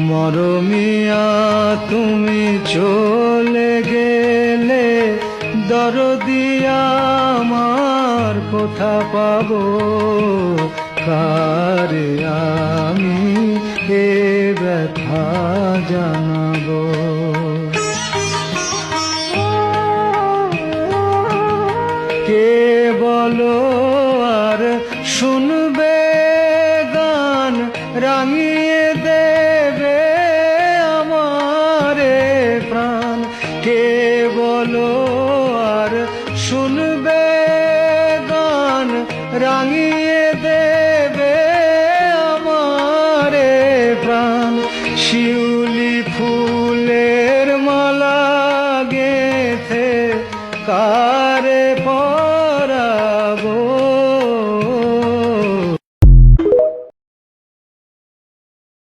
মরমিয়া তুমি চলে গেলে দরদিয়া আমার কোথা পাবো, কারে আমি এ ব্যথা জানাবো। কে বলো আর শুনবে গান, রাঙিয়ে দেবে আমারে প্রাণ। কে বলো আর শুনবে গান, রাঙিয়ে দেবে আমারে প্রাণ। শিউলি ফুলের মালা গেথে